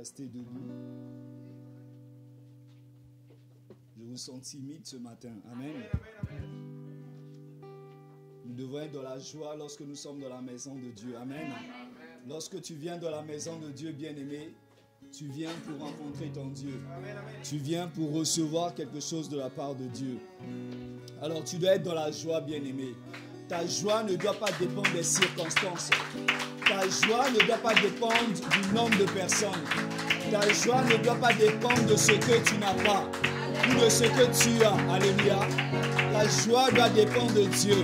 rester debout. Je vous sens timide ce matin. Amen. Nous devons être dans la joie lorsque nous sommes dans la maison de Dieu. Amen. Lorsque tu viens dans la maison de Dieu, bien-aimé, tu viens pour rencontrer ton Dieu. Tu viens pour recevoir quelque chose de la part de Dieu. Alors tu dois être dans la joie, bien-aimé. Ta joie ne doit pas dépendre des circonstances. Ta joie ne doit pas dépendre du nombre de personnes. Ta joie ne doit pas dépendre de ce que tu n'as pas ou de ce que tu as. Alléluia. Ta joie doit dépendre de Dieu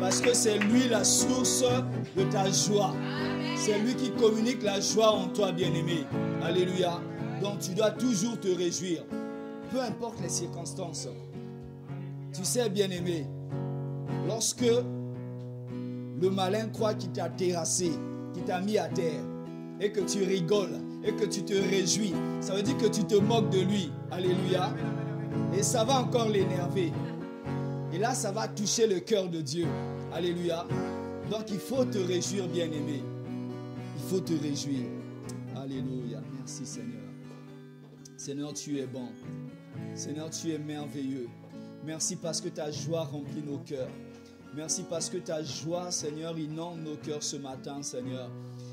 parce que c'est lui la source de ta joie. C'est lui qui communique la joie en toi, bien-aimé. Alléluia. Donc tu dois toujours te réjouir. Peu importe les circonstances. Tu sais, bien-aimé, lorsque le malin croit qu'il t'a terrassé, qu'il t'a mis à terre, et que tu rigoles, et que tu te réjouis, ça veut dire que tu te moques de lui. Alléluia. Et ça va encore l'énerver. Et là, ça va toucher le cœur de Dieu. Alléluia. Donc, il faut te réjouir, bien-aimé. Il faut te réjouir. Alléluia. Merci, Seigneur. Seigneur, tu es bon. Seigneur, tu es merveilleux. Merci parce que ta joie remplit nos cœurs. Merci parce que ta joie, Seigneur, inonde nos cœurs ce matin, Seigneur.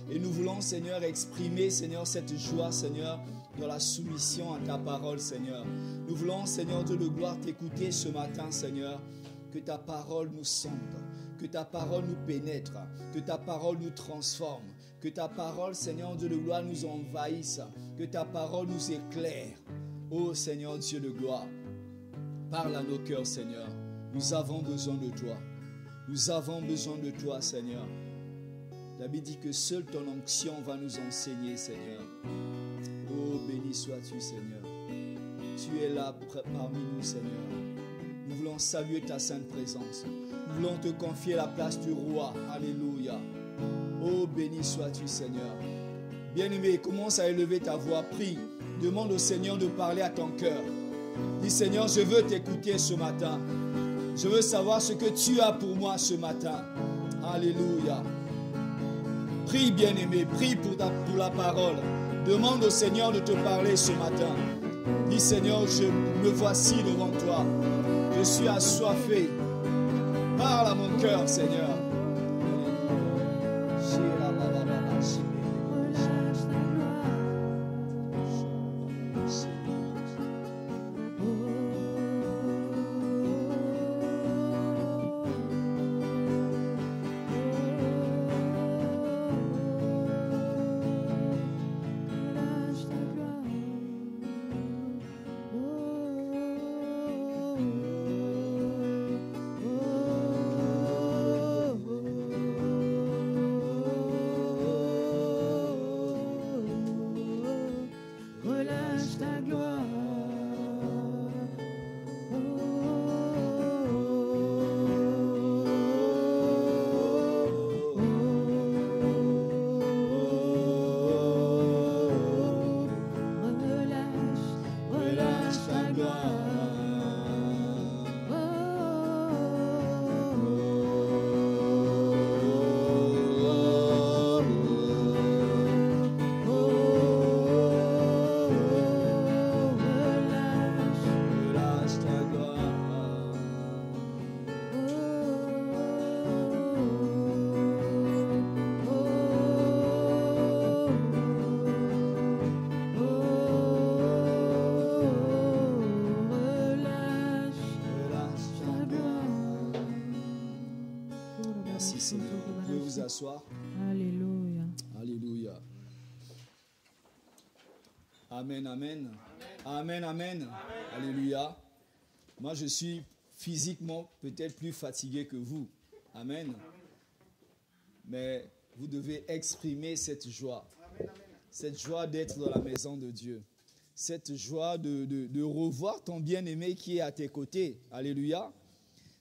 Et nous voulons, Seigneur, exprimer, Seigneur, cette joie, Seigneur, dans la soumission à ta parole, Seigneur. Nous voulons, Seigneur Dieu de gloire, t'écouter ce matin, Seigneur. Que ta parole nous sonde, que ta parole nous pénètre, que ta parole nous transforme, que ta parole, Seigneur Dieu de gloire, nous envahisse, que ta parole nous éclaire. Ô Seigneur Dieu de gloire, parle à nos cœurs, Seigneur. Nous avons besoin de toi. Nous avons besoin de toi, Seigneur. La Bible dit que seule ton onction va nous enseigner, Seigneur. Oh, béni sois-tu, Seigneur. Tu es là parmi nous, Seigneur. Nous voulons saluer ta sainte présence. Nous voulons te confier la place du roi. Alléluia. Oh, béni sois-tu, Seigneur. Bien-aimé, commence à élever ta voix. Prie. Demande au Seigneur de parler à ton cœur. Dis, Seigneur, je veux t'écouter ce matin. Je veux savoir ce que tu as pour moi ce matin. Alléluia. Prie, bien-aimé, prie pour la parole. Demande au Seigneur de te parler ce matin. Dis, Seigneur, me voici devant toi. Je suis assoiffé. Parle à mon cœur, Seigneur. S'asseoir. Alléluia. Alléluia. Amen, amen. Amen, amen. Alléluia. Moi, je suis physiquement peut-être plus fatigué que vous. Amen. Mais vous devez exprimer cette joie. Cette joie d'être dans la maison de Dieu. Cette joie de revoir ton bien-aimé qui est à tes côtés. Alléluia.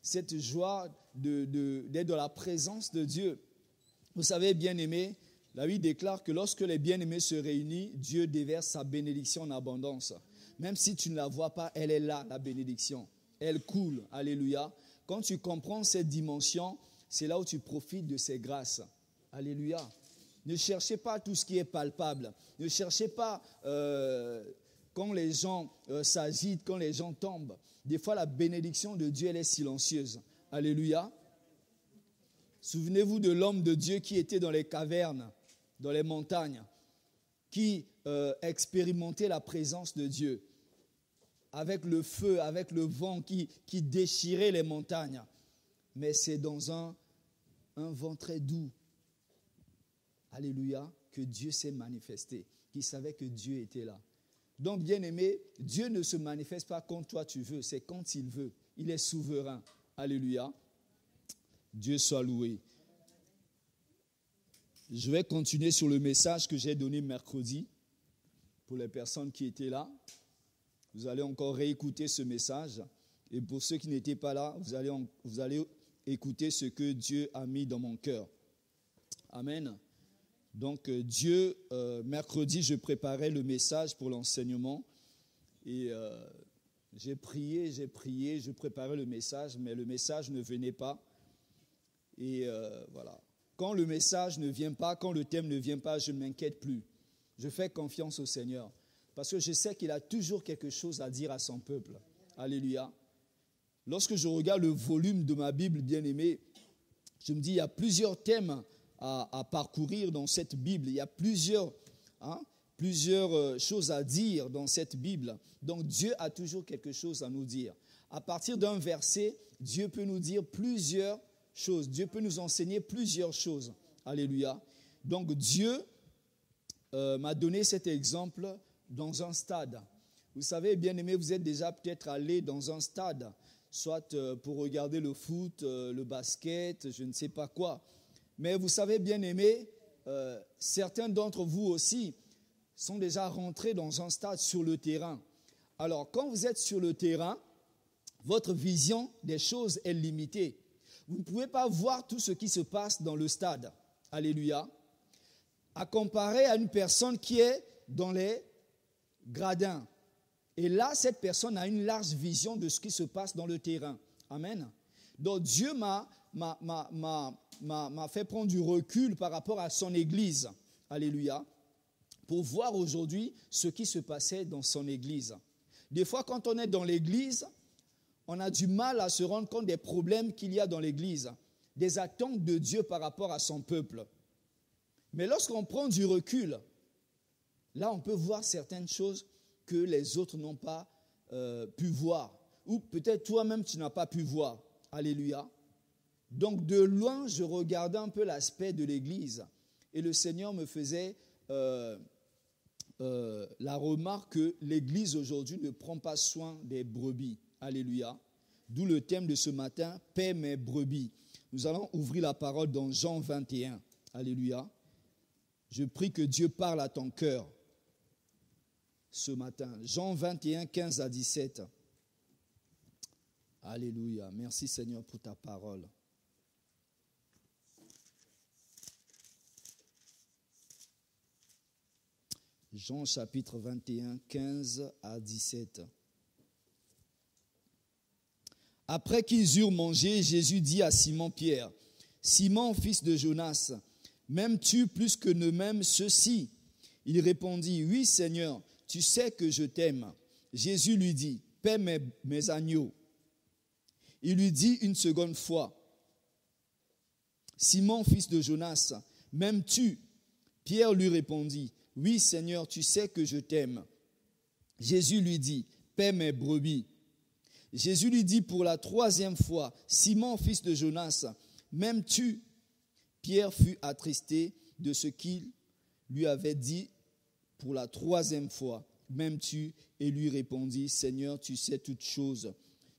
Cette joie d'être dans la présence de Dieu. Vous savez, bien-aimés, la Bible déclare que lorsque les bien-aimés se réunissent, Dieu déverse sa bénédiction en abondance. Même si tu ne la vois pas, elle est là, la bénédiction. Elle coule, alléluia. Quand tu comprends cette dimension, c'est là où tu profites de ses grâces. Alléluia. Ne cherchez pas tout ce qui est palpable. Ne cherchez pas quand les gens s'agitent, quand les gens tombent. Des fois, la bénédiction de Dieu, elle est silencieuse. Alléluia. Souvenez-vous de l'homme de Dieu qui était dans les cavernes, dans les montagnes, qui expérimentait la présence de Dieu, avec le feu, avec le vent qui déchirait les montagnes. Mais c'est dans un vent très doux, alléluia, que Dieu s'est manifesté, qu'il savait que Dieu était là. Donc, bien-aimé, Dieu ne se manifeste pas quand toi tu veux, c'est quand il veut. Il est souverain. Alléluia. Dieu soit loué. Je vais continuer sur le message que j'ai donné mercredi pour les personnes qui étaient là. Vous allez encore réécouter ce message. Et pour ceux qui n'étaient pas là, vous allez écouter ce que Dieu a mis dans mon cœur. Amen. Donc Dieu, mercredi, je préparais le message pour l'enseignement. Et j'ai prié, je préparais le message, mais le message ne venait pas. Et voilà. Quand le message ne vient pas, quand le thème ne vient pas, je ne m'inquiète plus. Je fais confiance au Seigneur. Parce que je sais qu'il a toujours quelque chose à dire à son peuple. Alléluia. Lorsque je regarde le volume de ma Bible, bien-aimée, je me dis, il y a plusieurs thèmes à parcourir dans cette Bible. Il y a plusieurs choses à dire dans cette Bible. Donc Dieu a toujours quelque chose à nous dire. À partir d'un verset, Dieu peut nous dire plusieurs choses. Dieu peut nous enseigner plusieurs choses. Alléluia. Donc Dieu m'a donné cet exemple dans un stade. Vous savez, bien-aimés, vous êtes déjà peut-être allé dans un stade, soit pour regarder le foot, le basket, je ne sais pas quoi. Mais vous savez, bien-aimés, certains d'entre vous aussi sont déjà rentrés dans un stade sur le terrain. Alors, quand vous êtes sur le terrain, votre vision des choses est limitée. Vous ne pouvez pas voir tout ce qui se passe dans le stade. Alléluia. À comparer à une personne qui est dans les gradins. Et là, cette personne a une large vision de ce qui se passe dans le terrain. Amen. Donc Dieu m'a fait prendre du recul par rapport à son église. Alléluia. Pour voir aujourd'hui ce qui se passait dans son église. Des fois, quand on est dans l'église, on a du mal à se rendre compte des problèmes qu'il y a dans l'église, des attentes de Dieu par rapport à son peuple. Mais lorsqu'on prend du recul, là, on peut voir certaines choses que les autres n'ont pas pu voir. Ou peut-être toi-même, tu n'as pas pu voir. Alléluia. Donc, de loin, je regardais un peu l'aspect de l'église. Et le Seigneur me faisait la remarque que l'église aujourd'hui ne prend pas soin des brebis. Alléluia. D'où le thème de ce matin, paix mes brebis. Nous allons ouvrir la parole dans Jean 21. Alléluia. Je prie que Dieu parle à ton cœur ce matin. Jean 21, 15 à 17. Alléluia. Merci Seigneur pour ta parole. Jean chapitre 21, 15 à 17. Après qu'ils eurent mangé, Jésus dit à Simon-Pierre, « Simon, fils de Jonas, m'aimes-tu plus que ne m'aiment ceux-ci » Il répondit, « Oui, Seigneur, tu sais que je t'aime. » Jésus lui dit, « Paie mes agneaux. » Il lui dit une seconde fois, « Simon, fils de Jonas, m'aimes-tu » Pierre lui répondit, « Oui, Seigneur, tu sais que je t'aime. » Jésus lui dit, « Paie mes brebis. » Jésus lui dit pour la troisième fois, « Simon, fils de Jonas, m'aimes-tu » Pierre fut attristé de ce qu'il lui avait dit pour la troisième fois, « M'aimes-tu » Et lui répondit, « Seigneur, tu sais toutes choses,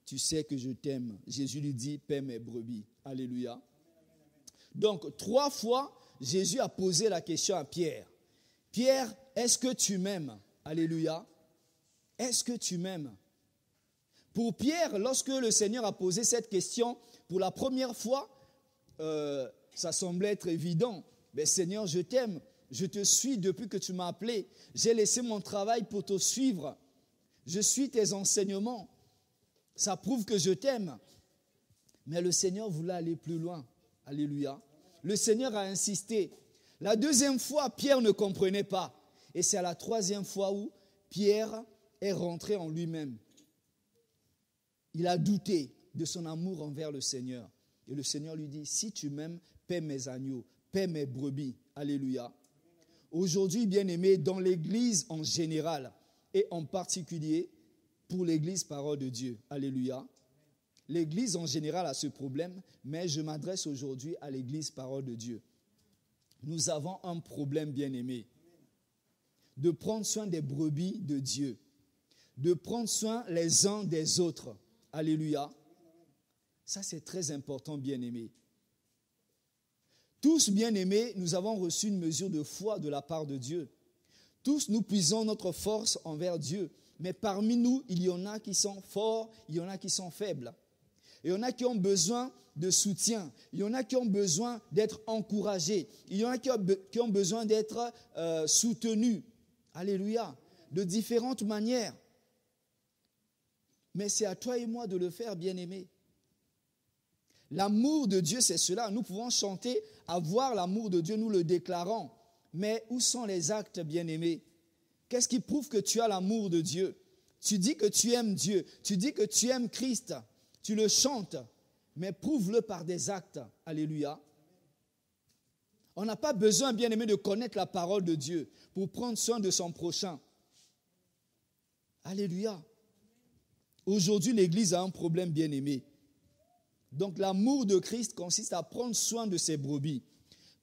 tu sais que je t'aime. » Jésus lui dit, « Paie mes brebis. » Alléluia. Donc, 3 fois, Jésus a posé la question à Pierre. « Pierre, est-ce que tu m'aimes » Alléluia. « Est-ce que tu m'aimes » Pour Pierre, lorsque le Seigneur a posé cette question pour la première fois, ça semblait être évident. Mais Seigneur, je t'aime, je te suis depuis que tu m'as appelé. J'ai laissé mon travail pour te suivre. Je suis tes enseignements. Ça prouve que je t'aime. Mais le Seigneur voulait aller plus loin. Alléluia. Le Seigneur a insisté. La deuxième fois, Pierre ne comprenait pas. Et c'est à la troisième fois où Pierre est rentré en lui-même. Il a douté de son amour envers le Seigneur. Et le Seigneur lui dit, si tu m'aimes, paie mes agneaux, paie mes brebis. Alléluia. Aujourd'hui, bien-aimés, dans l'Église en général et en particulier pour l'Église Parole de Dieu. Alléluia. L'Église en général a ce problème, mais je m'adresse aujourd'hui à l'Église Parole de Dieu. Nous avons un problème, bien-aimés, de prendre soin des brebis de Dieu, de prendre soin les uns des autres. Alléluia. Ça, c'est très important, bien-aimés. Tous, bien-aimés, nous avons reçu une mesure de foi de la part de Dieu. Tous, nous puisons notre force envers Dieu. Mais parmi nous, il y en a qui sont forts, il y en a qui sont faibles. Il y en a qui ont besoin de soutien. Il y en a qui ont besoin d'être encouragés. Il y en a qui ont besoin d'être soutenus. Alléluia. De différentes manières. Mais c'est à toi et moi de le faire, bien-aimés. L'amour de Dieu, c'est cela. Nous pouvons chanter, avoir l'amour de Dieu, nous le déclarons. Mais où sont les actes, bien-aimés? Qu'est-ce qui prouve que tu as l'amour de Dieu? Tu dis que tu aimes Dieu. Tu dis que tu aimes Christ. Tu le chantes. Mais prouve-le par des actes. Alléluia. On n'a pas besoin, bien-aimés, de connaître la parole de Dieu pour prendre soin de son prochain. Alléluia. Aujourd'hui, l'Église a un problème, bien-aimé. Donc, l'amour de Christ consiste à prendre soin de ses brebis.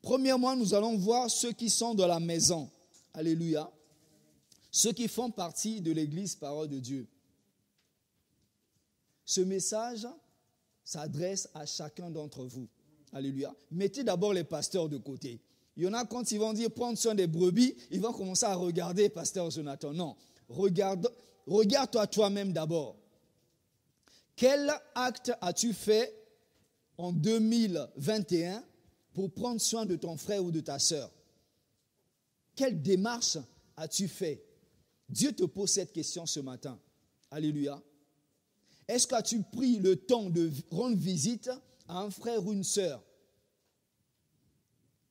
Premièrement, nous allons voir ceux qui sont dans la maison. Alléluia. Ceux qui font partie de l'Église Parole de Dieu. Ce message s'adresse à chacun d'entre vous. Alléluia. Mettez d'abord les pasteurs de côté. Il y en a quand ils vont dire prendre soin des brebis, ils vont commencer à regarder pasteur Jonathan. Non, regarde-toi toi-même d'abord. Quel acte as-tu fait en 2021 pour prendre soin de ton frère ou de ta sœur? Quelle démarche as-tu fait? Dieu te pose cette question ce matin. Alléluia. Est-ce que as-tu pris le temps de rendre visite à un frère ou une sœur?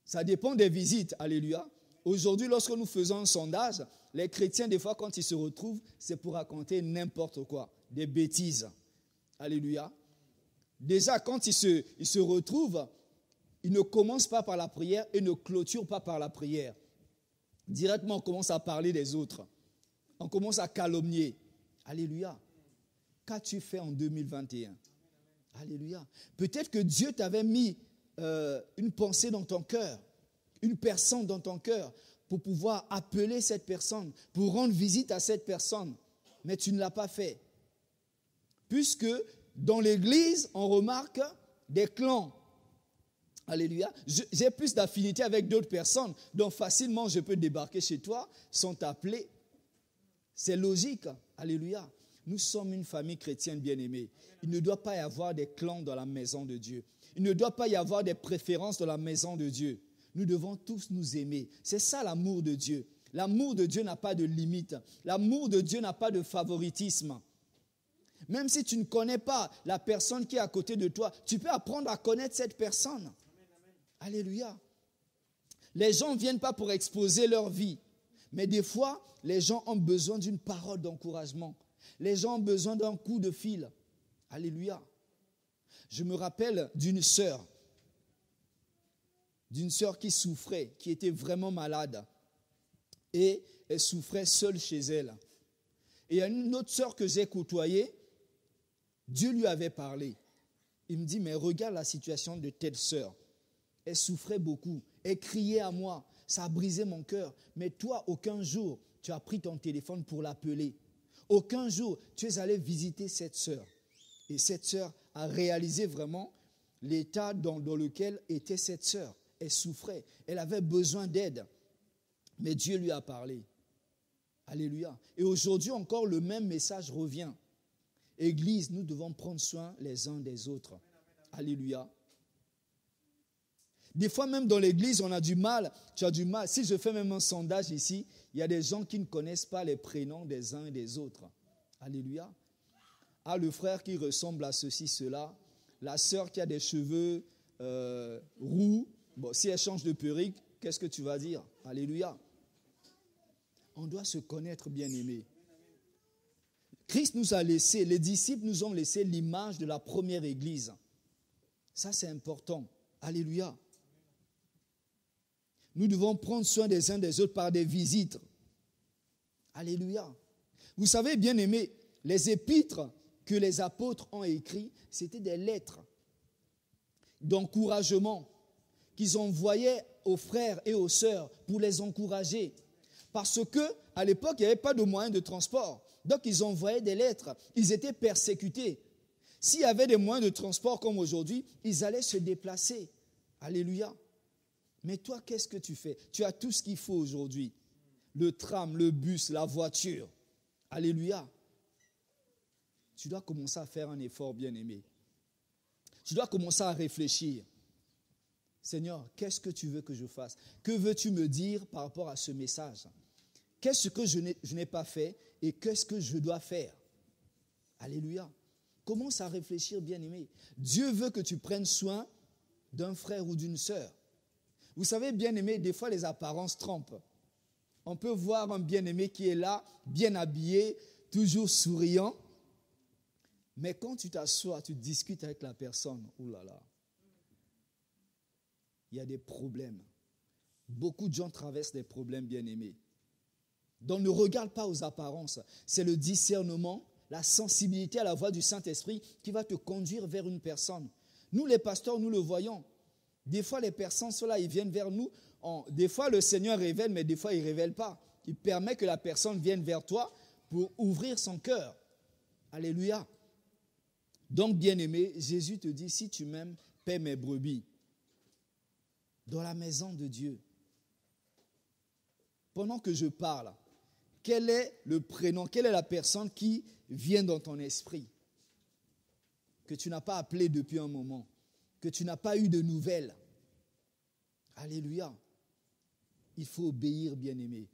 Ça dépend des visites. Alléluia. Aujourd'hui, lorsque nous faisons un sondage, les chrétiens, des fois, quand ils se retrouvent, c'est pour raconter n'importe quoi, des bêtises. Alléluia. Déjà, quand ils se retrouvent, ils ne commencent pas par la prière et ne clôturent pas par la prière. Directement, on commence à parler des autres. On commence à calomnier. Alléluia. Qu'as-tu fait en 2021? Alléluia. Peut-être que Dieu t'avait mis une pensée dans ton cœur, une personne dans ton cœur, pour pouvoir appeler cette personne, pour rendre visite à cette personne. Mais tu ne l'as pas fait. Puisque dans l'Église, on remarque des clans. Alléluia. J'ai plus d'affinité avec d'autres personnes, donc facilement je peux débarquer chez toi sans t'appeler. C'est logique. Alléluia. Nous sommes une famille chrétienne bien-aimée. Il ne doit pas y avoir des clans dans la maison de Dieu. Il ne doit pas y avoir des préférences dans la maison de Dieu. Nous devons tous nous aimer. C'est ça l'amour de Dieu. L'amour de Dieu n'a pas de limite. L'amour de Dieu n'a pas de favoritisme. Même si tu ne connais pas la personne qui est à côté de toi, tu peux apprendre à connaître cette personne. Amen. Alléluia. Les gens ne viennent pas pour exposer leur vie. Mais des fois, les gens ont besoin d'une parole d'encouragement. Les gens ont besoin d'un coup de fil. Alléluia. Je me rappelle d'une sœur qui souffrait, qui était vraiment malade. Et elle souffrait seule chez elle. Et il y a une autre sœur que j'ai côtoyée, Dieu lui avait parlé. Il me dit, mais regarde la situation de telle sœur. Elle souffrait beaucoup. Elle criait à moi. Ça a brisé mon cœur. Mais toi, aucun jour, tu as pris ton téléphone pour l'appeler. Aucun jour, tu es allé visiter cette sœur. Et cette sœur a réalisé vraiment l'état dans lequel était cette sœur. Elle souffrait. Elle avait besoin d'aide. Mais Dieu lui a parlé. Alléluia. Et aujourd'hui encore, le même message revient. Église, nous devons prendre soin les uns des autres. Alléluia. Des fois même dans l'église, on a du mal. Tu as du mal. Si je fais même un sondage ici, il y a des gens qui ne connaissent pas les prénoms des uns et des autres. Alléluia. Ah, le frère qui ressemble à ceci, cela. La sœur qui a des cheveux roux. Bon, si elle change de perruque, qu'est-ce que tu vas dire? Alléluia. On doit se connaître, bien-aimés. Christ nous a laissé, les disciples nous ont laissé l'image de la première église. Ça, c'est important. Alléluia. Nous devons prendre soin des uns des autres par des visites. Alléluia. Vous savez, bien-aimés, les épîtres que les apôtres ont écrites, c'était des lettres d'encouragement qu'ils envoyaient aux frères et aux sœurs pour les encourager. Parce qu'à l'époque, il n'y avait pas de moyens de transport. Donc, ils envoyaient des lettres. Ils étaient persécutés. S'il y avait des moyens de transport comme aujourd'hui, ils allaient se déplacer. Alléluia. Mais toi, qu'est-ce que tu fais? Tu as tout ce qu'il faut aujourd'hui. Le tram, le bus, la voiture. Alléluia. Tu dois commencer à faire un effort, bien-aimé. Tu dois commencer à réfléchir. Seigneur, qu'est-ce que tu veux que je fasse? Que veux-tu me dire par rapport à ce message? Qu'est-ce que je n'ai pas fait et qu'est-ce que je dois faire? Alléluia. Commence à réfléchir, bien-aimé. Dieu veut que tu prennes soin d'un frère ou d'une sœur. Vous savez, bien-aimé, des fois les apparences trompent. On peut voir un bien-aimé qui est là, bien habillé, toujours souriant. Mais quand tu t'assois, tu discutes avec la personne, oulala, il y a des problèmes. Beaucoup de gens traversent des problèmes, bien-aimés. Donc ne regarde pas aux apparences. C'est le discernement, la sensibilité à la voix du Saint-Esprit qui va te conduire vers une personne. Nous, les pasteurs, nous le voyons. Des fois, les personnes sont là, ils viennent vers nous. Des fois, le Seigneur révèle, mais des fois, il ne révèle pas. Il permet que la personne vienne vers toi pour ouvrir son cœur. Alléluia. Donc, bien-aimé, Jésus te dit, si tu m'aimes, paie mes brebis. Dans la maison de Dieu. Pendant que je parle, quel est le prénom, quelle est la personne qui vient dans ton esprit? Que tu n'as pas appelé depuis un moment, que tu n'as pas eu de nouvelles. Alléluia. Il faut obéir, bien-aimé.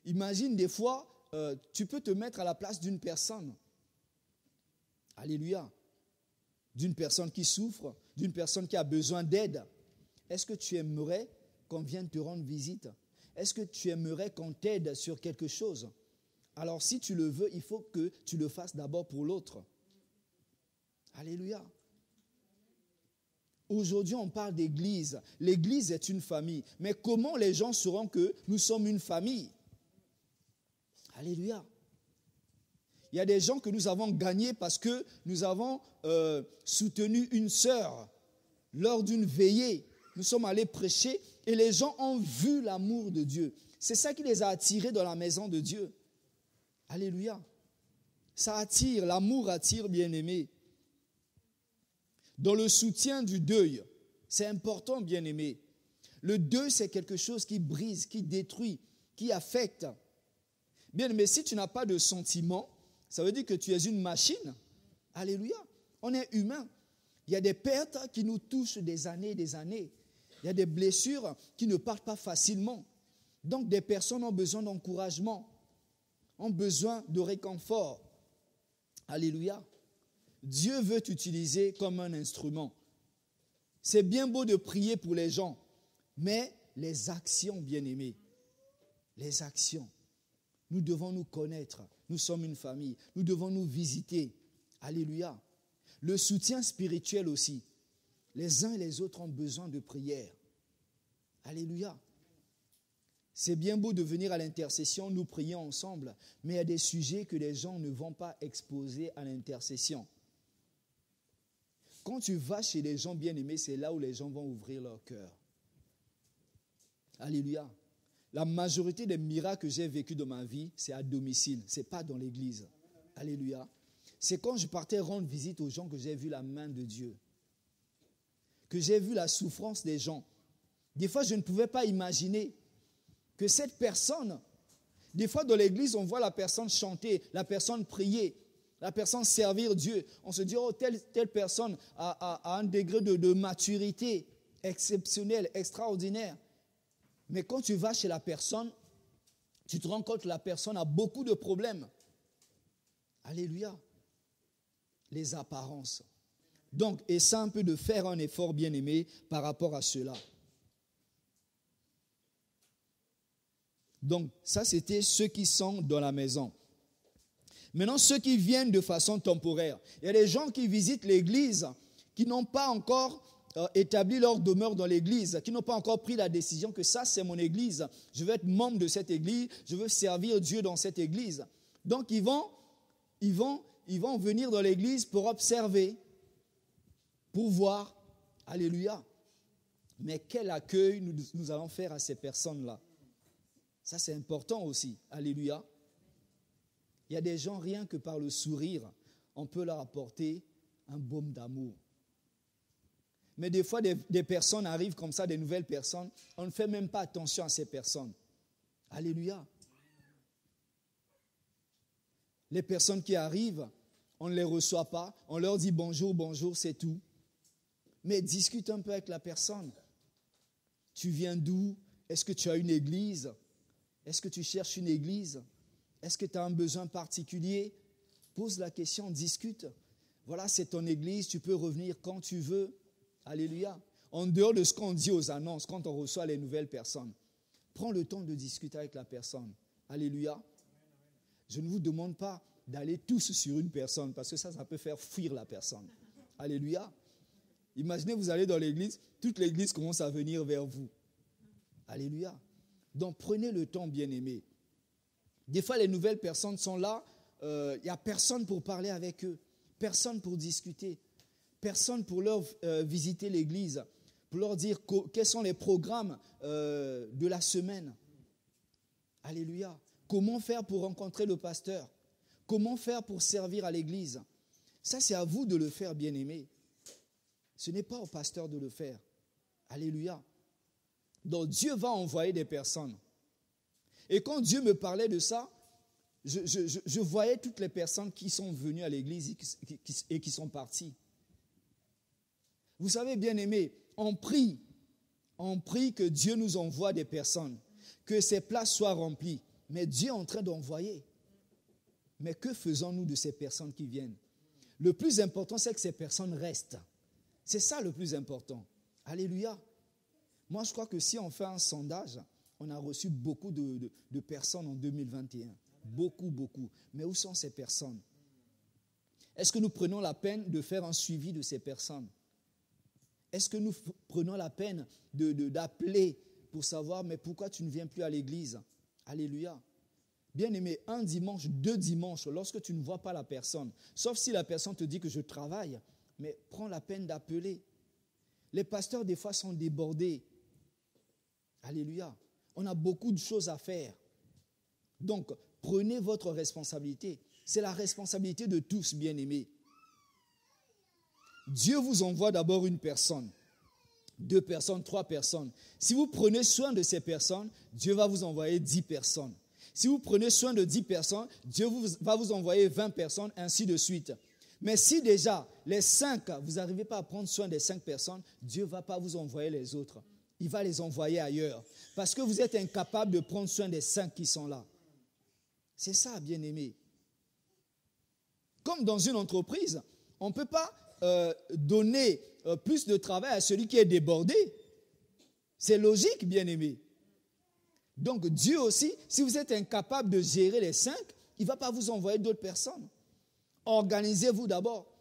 Imagine des fois, tu peux te mettre à la place d'une personne. Alléluia. D'une personne qui souffre, d'une personne qui a besoin d'aide. Est-ce que tu aimerais qu'on vienne te rendre visite? Est-ce que tu aimerais qu'on t'aide sur quelque chose? Alors si tu le veux, il faut que tu le fasses d'abord pour l'autre. Alléluia. Aujourd'hui, on parle d'église. L'église est une famille. Mais comment les gens sauront que nous sommes une famille? Alléluia. Il y a des gens que nous avons gagnés parce que nous avons soutenu une sœur lors d'une veillée. Nous sommes allés prêcher et les gens ont vu l'amour de Dieu. C'est ça qui les a attirés dans la maison de Dieu. Alléluia. Ça attire, l'amour attire, bien-aimé. Dans le soutien du deuil, c'est important, bien-aimé. Le deuil, c'est quelque chose qui brise, qui détruit, qui affecte. Bien-aimé, si tu n'as pas de sentiments, ça veut dire que tu es une machine. Alléluia. On est humain. Il y a des pertes qui nous touchent des années et des années. Il y a des blessures qui ne partent pas facilement. Donc, des personnes ont besoin d'encouragement, ont besoin de réconfort. Alléluia. Dieu veut t'utiliser comme un instrument. C'est bien beau de prier pour les gens, mais les actions, bien-aimés, les actions, nous devons nous connaître. Nous sommes une famille. Nous devons nous visiter. Alléluia. Le soutien spirituel aussi. Les uns et les autres ont besoin de prière. Alléluia. C'est bien beau de venir à l'intercession, nous prions ensemble, mais il y a des sujets que les gens ne vont pas exposer à l'intercession. Quand tu vas chez les gens bien-aimés, c'est là où les gens vont ouvrir leur cœur. Alléluia. La majorité des miracles que j'ai vécus dans ma vie, c'est à domicile, ce n'est pas dans l'église. Alléluia. C'est quand je partais rendre visite aux gens que j'ai vu la main de Dieu. Que j'ai vu la souffrance des gens. Des fois, je ne pouvais pas imaginer que cette personne, des fois dans l'église, on voit la personne chanter, la personne prier, la personne servir Dieu. On se dit, oh, telle personne a un degré de maturité exceptionnel, extraordinaire. Mais quand tu vas chez la personne, tu te rends compte que la personne a beaucoup de problèmes. Alléluia. Les apparences. Donc, essaie un peu de faire un effort bien-aimé par rapport à cela. Donc, ça, c'était ceux qui sont dans la maison. Maintenant, ceux qui viennent de façon temporaire. Il y a des gens qui visitent l'église, qui n'ont pas encore établi leur demeure dans l'église, qui n'ont pas encore pris la décision que ça, c'est mon église. Je veux être membre de cette église, je veux servir Dieu dans cette église. Donc, ils vont venir dans l'église pour observer, pour voir. Alléluia. Mais quel accueil nous allons faire à ces personnes-là? Ça, c'est important aussi. Alléluia. Il y a des gens, rien que par le sourire, on peut leur apporter un baume d'amour. Mais des fois, des personnes arrivent comme ça, des nouvelles personnes, on ne fait même pas attention à ces personnes. Alléluia. Les personnes qui arrivent, on ne les reçoit pas, on leur dit bonjour, bonjour, c'est tout. Mais discute un peu avec la personne. Tu viens d'où? Est-ce que tu as une église? Est-ce que tu cherches une église? Est-ce que tu as un besoin particulier? Pose la question, discute. Voilà, c'est ton église, tu peux revenir quand tu veux. Alléluia. En dehors de ce qu'on dit aux annonces, quand on reçoit les nouvelles personnes, prends le temps de discuter avec la personne. Alléluia. Je ne vous demande pas d'aller tous sur une personne, parce que ça peut faire fuir la personne. Alléluia. Imaginez, vous allez dans l'église, toute l'église commence à venir vers vous. Alléluia. Donc, prenez le temps, bien-aimés. Des fois, les nouvelles personnes sont là, il n'y a personne pour parler avec eux, personne pour discuter, personne pour leur visiter l'église, pour leur dire quels sont les programmes de la semaine. Alléluia. Comment faire pour rencontrer le pasteur? Comment faire pour servir à l'église? Ça, c'est à vous de le faire, bien-aimés. Ce n'est pas au pasteur de le faire. Alléluia. Donc, Dieu va envoyer des personnes. Et quand Dieu me parlait de ça, je voyais toutes les personnes qui sont venues à l'église et qui sont parties. Vous savez, bien-aimés, on prie que Dieu nous envoie des personnes, que ces places soient remplies. Mais Dieu est en train d'envoyer. Mais que faisons-nous de ces personnes qui viennent? Le plus important, c'est que ces personnes restent. C'est ça le plus important. Alléluia. Moi, je crois que si on fait un sondage, on a reçu beaucoup de personnes en 2021. Beaucoup, beaucoup. Mais où sont ces personnes? Est-ce que nous prenons la peine de faire un suivi de ces personnes? Est-ce que nous prenons la peine d'appeler pour savoir, mais pourquoi tu ne viens plus à l'église? Alléluia. Bien-aimé, un dimanche, 2 dimanches, lorsque tu ne vois pas la personne, sauf si la personne te dit que je travaille, mais prends la peine d'appeler. Les pasteurs, des fois, sont débordés. Alléluia. On a beaucoup de choses à faire. Donc, prenez votre responsabilité. C'est la responsabilité de tous, bien-aimés. Dieu vous envoie d'abord une personne, 2 personnes, 3 personnes. Si vous prenez soin de ces personnes, Dieu va vous envoyer 10 personnes. Si vous prenez soin de 10 personnes, Dieu va vous envoyer 20 personnes, ainsi de suite. Mais si déjà, les 5, vous n'arrivez pas à prendre soin des 5 personnes, Dieu ne va pas vous envoyer les autres. Il va les envoyer ailleurs. Parce que vous êtes incapable de prendre soin des 5 qui sont là. C'est ça, bien-aimé. Comme dans une entreprise, on ne peut pas donner plus de travail à celui qui est débordé. C'est logique, bien-aimé. Donc Dieu aussi, si vous êtes incapable de gérer les 5, il ne va pas vous envoyer d'autres personnes. Organisez-vous d'abord.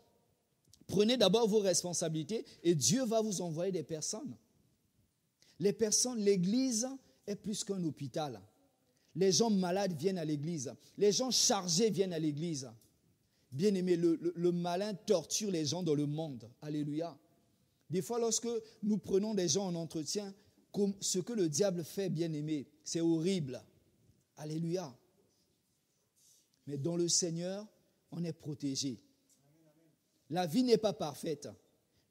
Prenez d'abord vos responsabilités et Dieu va vous envoyer des personnes. Les personnes, l'église est plus qu'un hôpital. Les gens malades viennent à l'église. Les gens chargés viennent à l'église. Bien-aimé, le malin torture les gens dans le monde. Alléluia. Des fois, lorsque nous prenons des gens en entretien, comme ce que le diable fait, bien-aimé, c'est horrible. Alléluia. Mais dans le Seigneur, on est protégé. La vie n'est pas parfaite,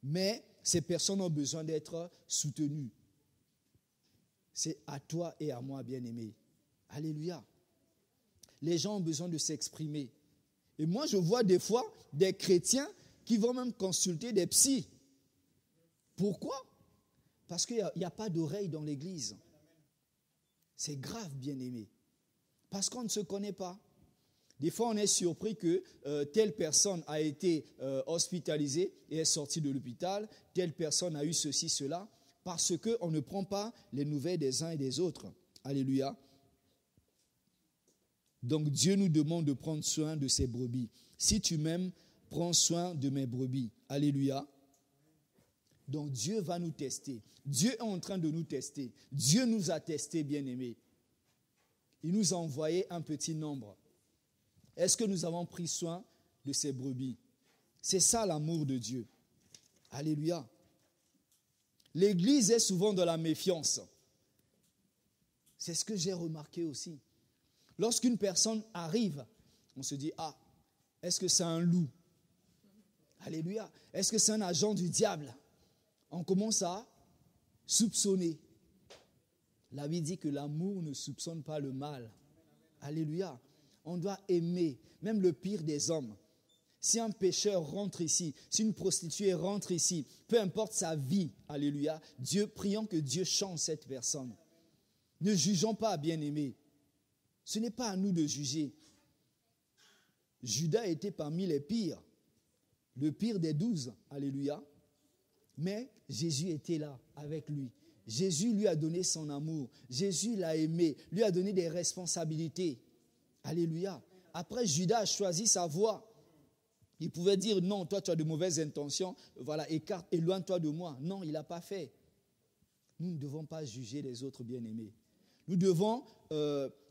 mais ces personnes ont besoin d'être soutenues. C'est à toi et à moi, bien-aimé. Alléluia. Les gens ont besoin de s'exprimer. Et moi, je vois des fois des chrétiens qui vont même consulter des psys. Pourquoi? Parce qu'il n'y a pas d'oreille dans l'église. C'est grave, bien-aimé. Parce qu'on ne se connaît pas. Des fois, on est surpris que telle personne a été hospitalisée et est sortie de l'hôpital. Telle personne a eu ceci, cela. Parce qu'on ne prend pas les nouvelles des uns et des autres. Alléluia. Donc Dieu nous demande de prendre soin de ses brebis. Si tu m'aimes, prends soin de mes brebis. Alléluia. Donc Dieu va nous tester. Dieu est en train de nous tester. Dieu nous a testés, bien-aimés. Il nous a envoyé un petit nombre. Est-ce que nous avons pris soin de ces brebis? C'est ça l'amour de Dieu. Alléluia. L'Église est souvent dans la méfiance. C'est ce que j'ai remarqué aussi. Lorsqu'une personne arrive, on se dit, ah, est-ce que c'est un loup? Alléluia. Est-ce que c'est un agent du diable? On commence à soupçonner. La Bible dit que l'amour ne soupçonne pas le mal. Alléluia. On doit aimer, même le pire des hommes. Si un pécheur rentre ici, si une prostituée rentre ici, peu importe sa vie, alléluia, prions que Dieu change cette personne. Ne jugeons pas, bien-aimés. Ce n'est pas à nous de juger. Judas était parmi les pires, le pire des 12, alléluia. Mais Jésus était là avec lui. Jésus lui a donné son amour. Jésus l'a aimé, lui a donné des responsabilités. Alléluia. Après, Judas a choisi sa voie. Il pouvait dire, non, toi tu as de mauvaises intentions, voilà, éloigne-toi de moi. Non, il n'a pas fait. Nous ne devons pas juger les autres, bien-aimés. Nous devons,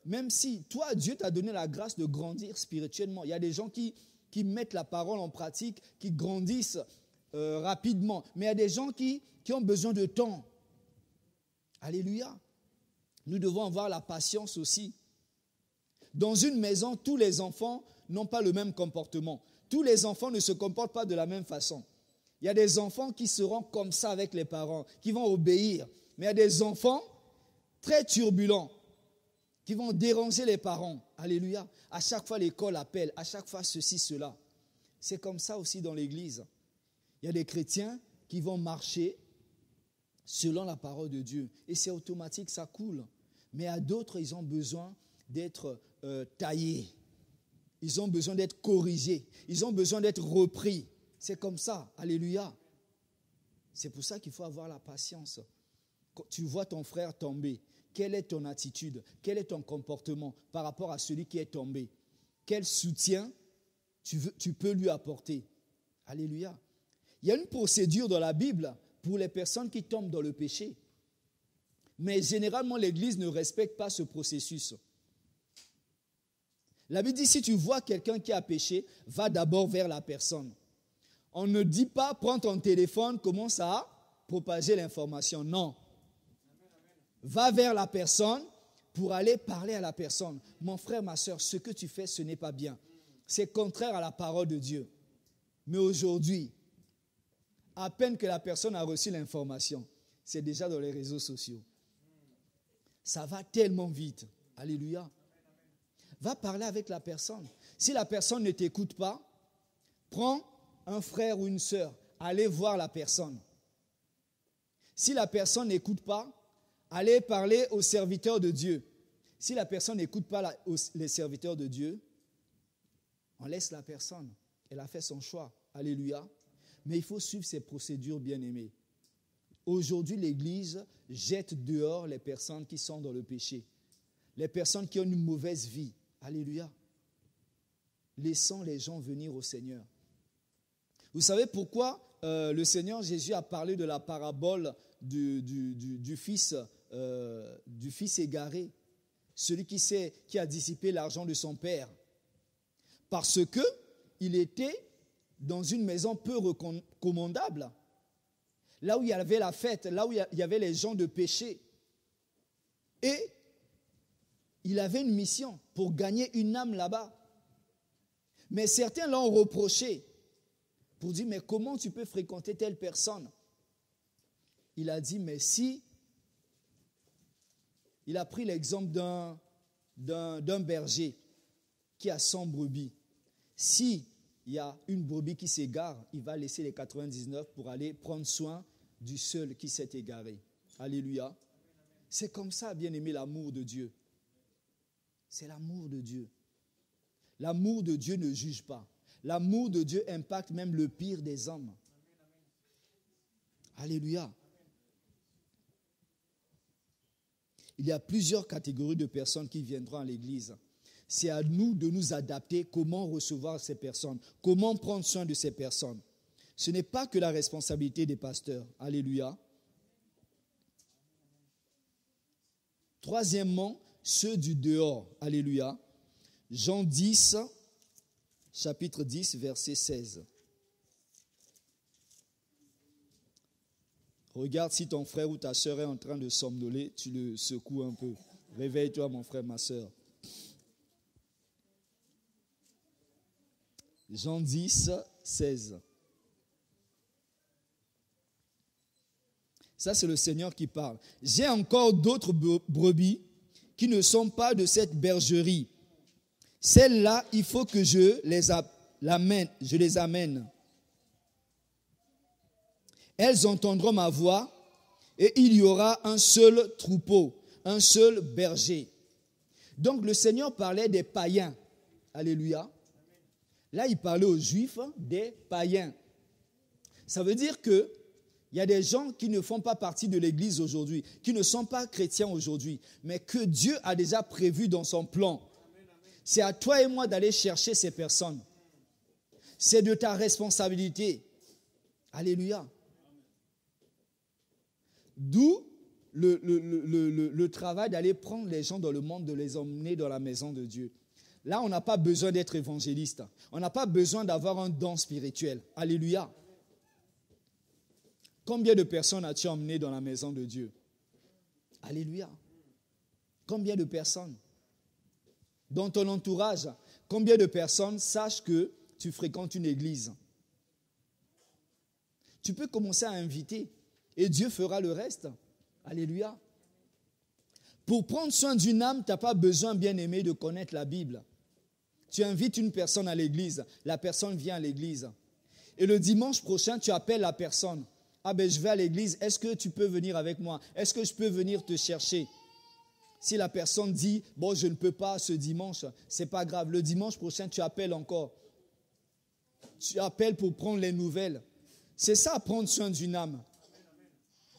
même si toi, Dieu t'a donné la grâce de grandir spirituellement. Il y a des gens qui mettent la parole en pratique, qui grandissent rapidement. Mais il y a des gens qui ont besoin de temps. Alléluia. Nous devons avoir la patience aussi. Dans une maison, tous les enfants n'ont pas le même comportement. Tous les enfants ne se comportent pas de la même façon. Il y a des enfants qui seront comme ça avec les parents, qui vont obéir. Mais il y a des enfants très turbulents, qui vont déranger les parents. Alléluia. À chaque fois, l'école appelle. À chaque fois, ceci, cela. C'est comme ça aussi dans l'église. Il y a des chrétiens qui vont marcher selon la parole de Dieu. Et c'est automatique, ça coule. Mais à d'autres, ils ont besoin d'être taillés. Ils ont besoin d'être corrigés. Ils ont besoin d'être repris. C'est comme ça. Alléluia. C'est pour ça qu'il faut avoir la patience. Quand tu vois ton frère tomber, quelle est ton attitude? Quel est ton comportement par rapport à celui qui est tombé? Quel soutien tu peux lui apporter? Alléluia. Il y a une procédure dans la Bible pour les personnes qui tombent dans le péché. Mais généralement, l'Église ne respecte pas ce processus. La Bible dit, si tu vois quelqu'un qui a péché, va d'abord vers la personne. On ne dit pas, prends ton téléphone, commence à propager l'information. Non. Va vers la personne pour aller parler à la personne. Mon frère, ma soeur, ce que tu fais, ce n'est pas bien. C'est contraire à la parole de Dieu. Mais aujourd'hui, à peine que la personne a reçu l'information, c'est déjà dans les réseaux sociaux. Ça va tellement vite. Alléluia. Va parler avec la personne. Si la personne ne t'écoute pas, prends un frère ou une sœur, allez voir la personne. Si la personne n'écoute pas, allez parler aux serviteurs de Dieu. Si la personne n'écoute pas les serviteurs de Dieu, on laisse la personne. Elle a fait son choix. Alléluia. Mais il faut suivre ces procédures, bien-aimées. Aujourd'hui, l'Église jette dehors les personnes qui sont dans le péché. Les personnes qui ont une mauvaise vie. Alléluia. Laissons les gens venir au Seigneur. Vous savez pourquoi le Seigneur Jésus a parlé de la parabole du fils égaré, celui qui a dissipé l'argent de son père? Parce qu'il était dans une maison peu recommandable, là où il y avait la fête, là où il y avait les gens de péché. Et il avait une mission pour gagner une âme là-bas. Mais certains l'ont reproché pour dire, mais comment tu peux fréquenter telle personne? Il a dit, mais si, il a pris l'exemple d'un berger qui a 100 brebis. Si il y a une brebis qui s'égare, il va laisser les 99 pour aller prendre soin du seul qui s'est égaré. Alléluia. C'est comme ça, bien-aimé, l'amour de Dieu. C'est l'amour de Dieu. L'amour de Dieu ne juge pas. L'amour de Dieu impacte même le pire des hommes. Alléluia. Il y a plusieurs catégories de personnes qui viendront à l'église. C'est à nous de nous adapter, comment recevoir ces personnes, comment prendre soin de ces personnes. Ce n'est pas que la responsabilité des pasteurs. Alléluia. Troisièmement, ceux du dehors. Alléluia. Jean 10, chapitre 10, verset 16. Regarde si ton frère ou ta soeur est en train de somnoler, tu le secoues un peu. Réveille-toi, mon frère, ma soeur. Jean 10, 16. Ça, c'est le Seigneur qui parle. J'ai encore d'autres brebis qui ne sont pas de cette bergerie. Celles-là, il faut que je les amène. Elles entendront ma voix et il y aura un seul troupeau, un seul berger. Donc le Seigneur parlait des païens. Alléluia. Là, il parlait aux Juifs des païens. Ça veut dire qu'il y a des gens qui ne font pas partie de l'Église aujourd'hui, qui ne sont pas chrétiens aujourd'hui, mais que Dieu a déjà prévu dans son plan. C'est à toi et moi d'aller chercher ces personnes. C'est de ta responsabilité. Alléluia. D'où le travail d'aller prendre les gens dans le monde, de les emmener dans la maison de Dieu. Là, on n'a pas besoin d'être évangéliste. On n'a pas besoin d'avoir un don spirituel. Alléluia. Combien de personnes as-tu emmené dans la maison de Dieu? Alléluia. Combien de personnes? Dans ton entourage, combien de personnes sachent que tu fréquentes une église? Tu peux commencer à inviter et Dieu fera le reste. Alléluia. Pour prendre soin d'une âme, tu n'as pas besoin, bien aimé, de connaître la Bible. Tu invites une personne à l'église, la personne vient à l'église. Et le dimanche prochain, tu appelles la personne. Ah ben je vais à l'église, est-ce que tu peux venir avec moi? Est-ce que je peux venir te chercher? Si la personne dit, bon je ne peux pas ce dimanche, ce n'est pas grave. Le dimanche prochain, tu appelles encore. Tu appelles pour prendre les nouvelles. C'est ça, prendre soin d'une âme.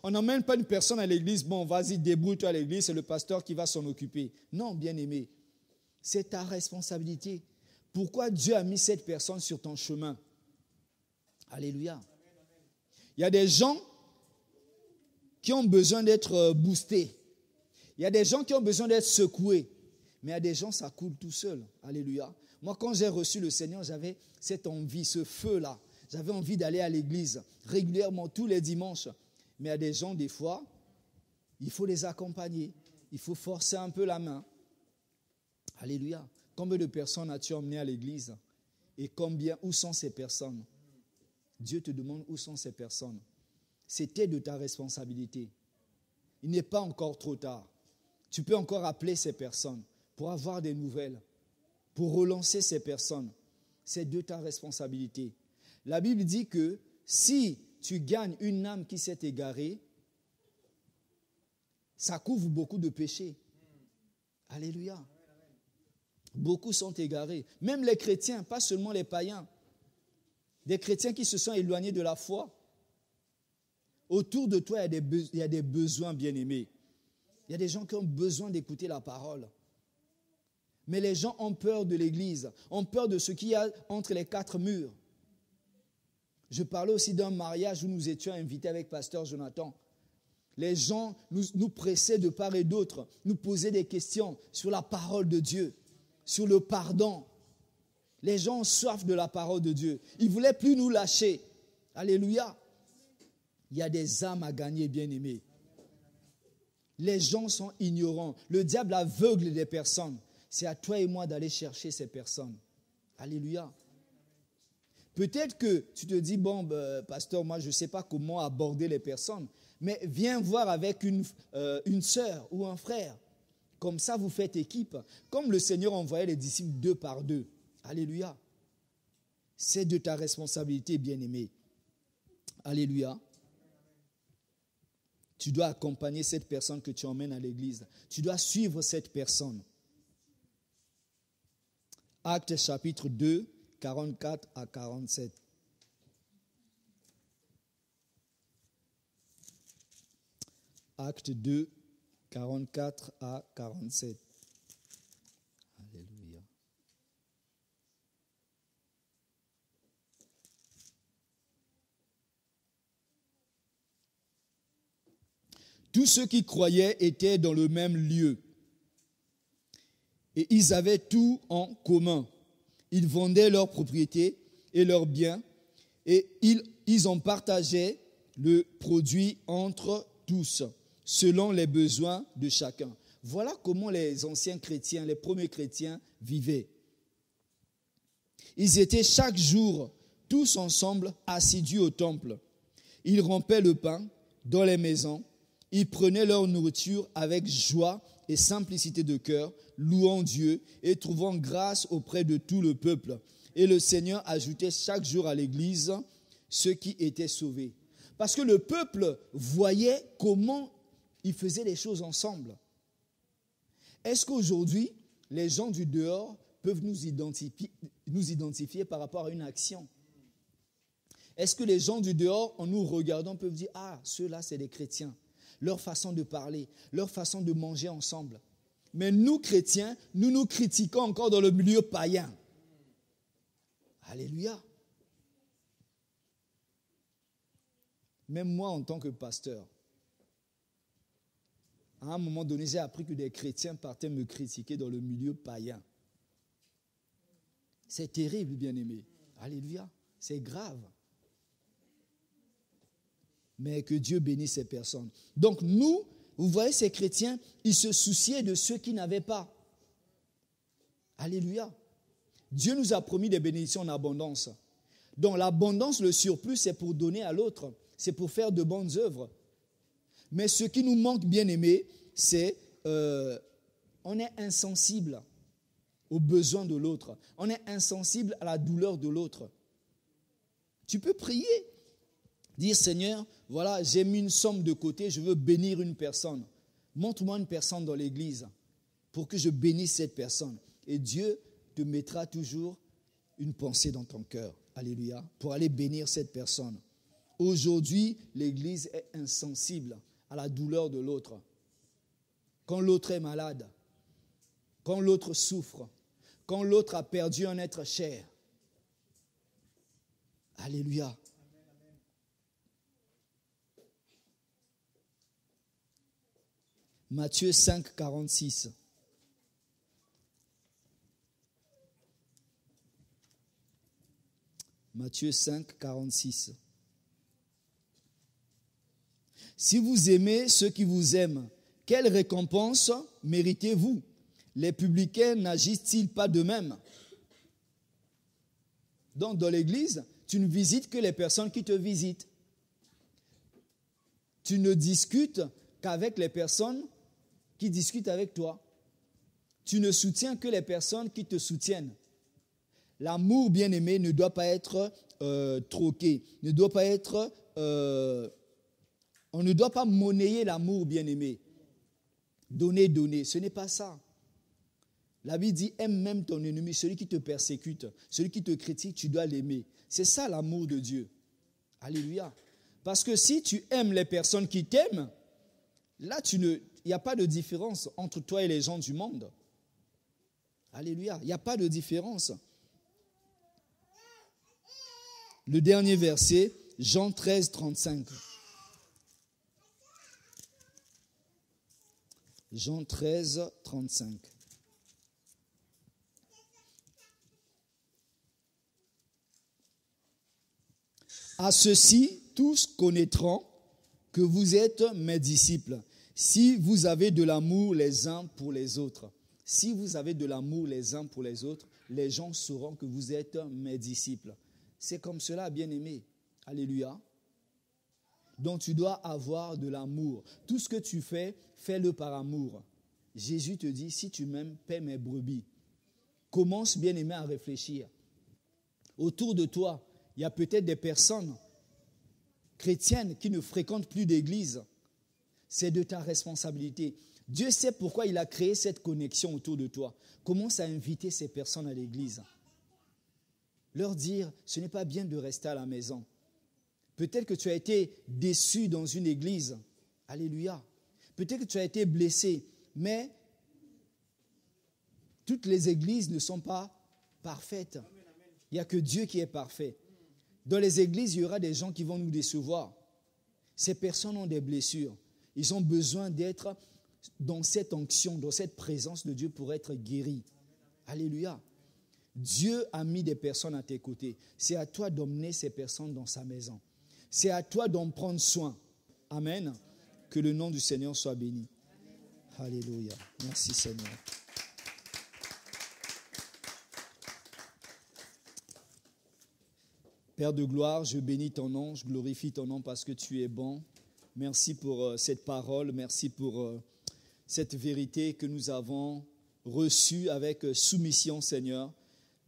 On n'emmène pas une personne à l'église, bon vas-y débrouille-toi à l'église, c'est le pasteur qui va s'en occuper. Non, bien aimé, c'est ta responsabilité. Pourquoi Dieu a mis cette personne sur ton chemin? Alléluia. Il y a des gens qui ont besoin d'être boostés. Il y a des gens qui ont besoin d'être secoués. Mais il y a des gens, ça coule tout seul. Alléluia. Moi, quand j'ai reçu le Seigneur, j'avais cette envie, ce feu-là. J'avais envie d'aller à l'église régulièrement, tous les dimanches. Mais il y a des gens, des fois, il faut les accompagner. Il faut forcer un peu la main. Alléluia. Combien de personnes as-tu emmené à l'église? Et où sont ces personnes? Dieu te demande où sont ces personnes. C'était de ta responsabilité. Il n'est pas encore trop tard. Tu peux encore appeler ces personnes pour avoir des nouvelles, pour relancer ces personnes. C'est de ta responsabilité. La Bible dit que si tu gagnes une âme qui s'est égarée, ça couvre beaucoup de péchés. Alléluia. Beaucoup sont égarés. Même les chrétiens, pas seulement les païens. Des chrétiens qui se sont éloignés de la foi. Autour de toi, il y a des besoins bien-aimés. Il y a des gens qui ont besoin d'écouter la parole. Mais les gens ont peur de l'église, ont peur de ce qu'il y a entre les quatre murs. Je parlais aussi d'un mariage où nous étions invités avec Pasteur Jonathan. Les gens nous pressaient de part et d'autre, nous posaient des questions sur la parole de Dieu, sur le pardon. Les gens ont soif de la parole de Dieu. Ils ne voulaient plus nous lâcher. Alléluia. Il y a des âmes à gagner, bien-aimés. Les gens sont ignorants. Le diable aveugle des personnes. C'est à toi et moi d'aller chercher ces personnes. Alléluia. Peut-être que tu te dis, bon, pasteur, moi je ne sais pas comment aborder les personnes, mais viens voir avec une sœur ou un frère. Comme ça, vous faites équipe. Comme le Seigneur envoyait les disciples 2 par 2. Alléluia. C'est de ta responsabilité, bien-aimé. Alléluia. Tu dois accompagner cette personne que tu emmènes à l'église. Tu dois suivre cette personne. Actes chapitre 2, 44 à 47. Actes 2, 44 à 47. Alléluia. Tous ceux qui croyaient étaient dans le même lieu. Et ils avaient tout en commun. Ils vendaient leurs propriétés et leurs biens et ils en partageaient le produit entre tous, selon les besoins de chacun. Voilà comment les anciens chrétiens, les premiers chrétiens vivaient. Ils étaient chaque jour tous ensemble assidus au temple. Ils rompaient le pain dans les maisons. Ils prenaient leur nourriture avec joie et simplicité de cœur, louant Dieu et trouvant grâce auprès de tout le peuple. Et le Seigneur ajoutait chaque jour à l'église ceux qui étaient sauvés. Parce que le peuple voyait comment ils faisaient les choses ensemble. Est-ce qu'aujourd'hui, les gens du dehors peuvent nous identifier par rapport à une action? Est-ce que les gens du dehors, en nous regardant, peuvent dire « Ah, ceux-là, c'est des chrétiens ». Leur façon de parler, leur façon de manger ensemble. Mais nous, chrétiens, nous nous critiquons encore dans le milieu païen. Alléluia. Même moi, en tant que pasteur, à un moment donné, j'ai appris que des chrétiens partaient me critiquer dans le milieu païen. C'est terrible, bien-aimé. Alléluia. C'est grave. Mais que Dieu bénisse ces personnes. Donc nous, vous voyez, ces chrétiens, ils se souciaient de ceux qui n'avaient pas. Alléluia. Dieu nous a promis des bénédictions en abondance. Donc l'abondance, le surplus, c'est pour donner à l'autre. C'est pour faire de bonnes œuvres. Mais ce qui nous manque, bien aimé, c'est on est insensible aux besoins de l'autre. On est insensible à la douleur de l'autre. Tu peux prier, dire Seigneur, voilà, j'ai mis une somme de côté, je veux bénir une personne. Montre-moi une personne dans l'église pour que je bénisse cette personne. Et Dieu te mettra toujours une pensée dans ton cœur. Alléluia. Pour aller bénir cette personne. Aujourd'hui, l'église est insensible à la douleur de l'autre. Quand l'autre est malade, quand l'autre souffre, quand l'autre a perdu un être cher. Alléluia. Matthieu 5, 46. Matthieu 5, 46. Si vous aimez ceux qui vous aiment, quelle récompense méritez-vous? Les publicains n'agissent-ils pas de même? Donc, dans l'église, tu ne visites que les personnes qui te visitent. Tu ne discutes qu'avec les personnes qui discutent avec toi. Tu ne soutiens que les personnes qui te soutiennent. L'amour, bien-aimé, ne doit pas être troqué, ne doit pas être... on ne doit pas monnayer l'amour, bien-aimé. Donner, donner, ce n'est pas ça. La Bible dit, aime même ton ennemi, celui qui te persécute, celui qui te critique, tu dois l'aimer. C'est ça l'amour de Dieu. Alléluia. Parce que si tu aimes les personnes qui t'aiment, là, il n'y a pas de différence entre toi et les gens du monde. Alléluia. Il n'y a pas de différence. Le dernier verset, Jean 13, 35. Jean 13, 35. À ceci, tous connaîtront que vous êtes mes disciples, si vous avez de l'amour les uns pour les autres. Si vous avez de l'amour les uns pour les autres, les gens sauront que vous êtes mes disciples. C'est comme cela, bien-aimé. Alléluia. Donc tu dois avoir de l'amour. Tout ce que tu fais, fais-le par amour. Jésus te dit, si tu m'aimes, paie mes brebis. Commence, bien-aimé, à réfléchir. Autour de toi, il y a peut-être des personnes chrétiennes qui ne fréquentent plus d'église. C'est de ta responsabilité. Dieu sait pourquoi il a créé cette connexion autour de toi. Commence à inviter ces personnes à l'église. Leur dire, ce n'est pas bien de rester à la maison. Peut-être que tu as été déçu dans une église. Alléluia. Peut-être que tu as été blessé. Mais toutes les églises ne sont pas parfaites. Il n'y a que Dieu qui est parfait. Dans les églises, il y aura des gens qui vont nous décevoir. Ces personnes ont des blessures. Ils ont besoin d'être dans cette onction, dans cette présence de Dieu pour être guéris. Alléluia. Dieu a mis des personnes à tes côtés. C'est à toi d'emmener ces personnes dans sa maison. C'est à toi d'en prendre soin. Amen. Que le nom du Seigneur soit béni. Alléluia. Merci Seigneur. Père de gloire, je bénis ton nom, je glorifie ton nom parce que tu es bon. Merci pour cette parole, merci pour cette vérité que nous avons reçue avec soumission, Seigneur.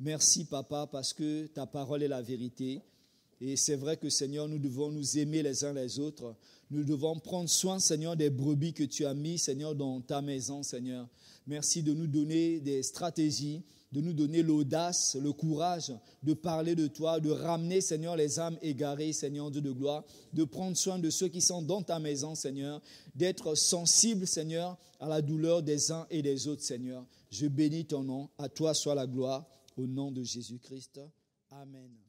Merci, Papa, parce que ta parole est la vérité. Et c'est vrai que, Seigneur, nous devons nous aimer les uns les autres. Nous devons prendre soin, Seigneur, des brebis que tu as mis, Seigneur, dans ta maison, Seigneur. Merci de nous donner des stratégies, de nous donner l'audace, le courage de parler de toi, de ramener, Seigneur, les âmes égarées, Seigneur Dieu de gloire, de prendre soin de ceux qui sont dans ta maison, Seigneur, d'être sensible, Seigneur, à la douleur des uns et des autres, Seigneur. Je bénis ton nom. À toi soit la gloire, au nom de Jésus-Christ. Amen.